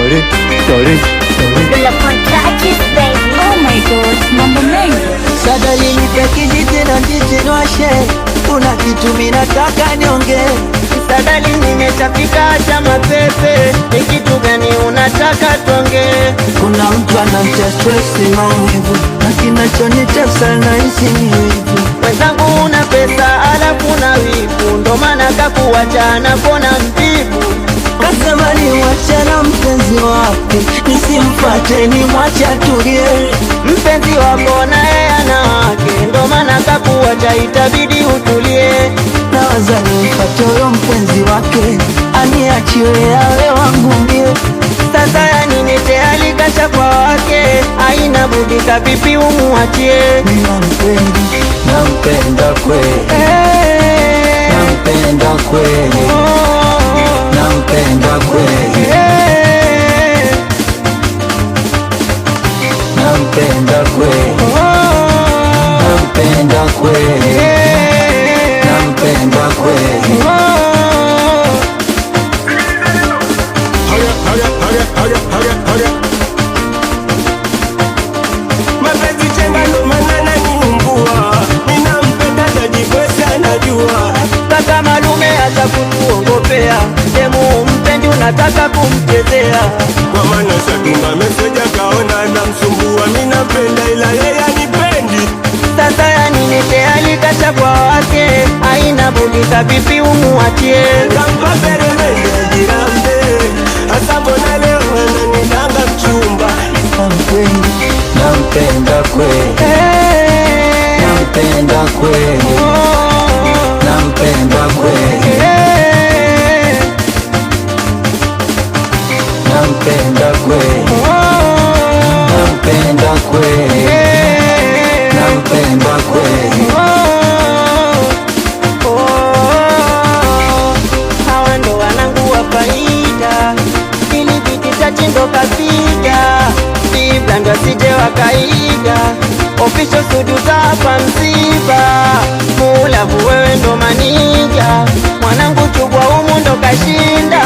sorry, sorry, sorry. Oh my God, mambo mengi. Sadali nipe kijiti na nditinwashe, kuna kitu minataka nionge. Sadali nimechapika acha mapepe, ni kitu gani unataka tuonge? Kuna mtu anamtia stress maumivu, na kinachonitesa nahisi ni wivu. Wenzangu una pesa alafu na wivu, ndo maana kakuacha na kona mvivu. Kasema ni mwache na mpenzi wake, nisimfate ni mwache atulie. Mpenzi wako na yeye ana wake, ndo maana kakuacha itabidi utulie. Nawaza nimfate huyo mpenzi wake, aniachiwe awe wangu mie. Sasa ya nini tayari kasha kwa wake, haina budi kavipi umuachie. Nampenda kweli, nampenda kweli, nampenda kweli, nampenda kweli, nampenda kweli, nampenda kweli. Mapenzi chenga ndo maana ananiumbua, ninampenda najibweza anajua. Kaka malume acha kutuongopea, demu mpendi unataka kumchezea. Kwa maana shatunga meseja kaona namsumbua, minampenda ila yeye anipendi. Sasa ya nini tayari kasha kwa wake, haina budi kavipi umuachie. Kampa peremende ajirambe, hasa mbona leo ananidanga mchumba. Nampenda kweli, nampenda kweli, nampenda kweli, nampenda kweli, nampenda kweli, nampenda kweli. Hawa ndo wanangu wa faida, ili viti ndo kapiga Bibla ndo sije wakaiga, official studio hapa msiba. Mulavu wewe ndo manija, mwanangu chugwa umu ndo kashinda.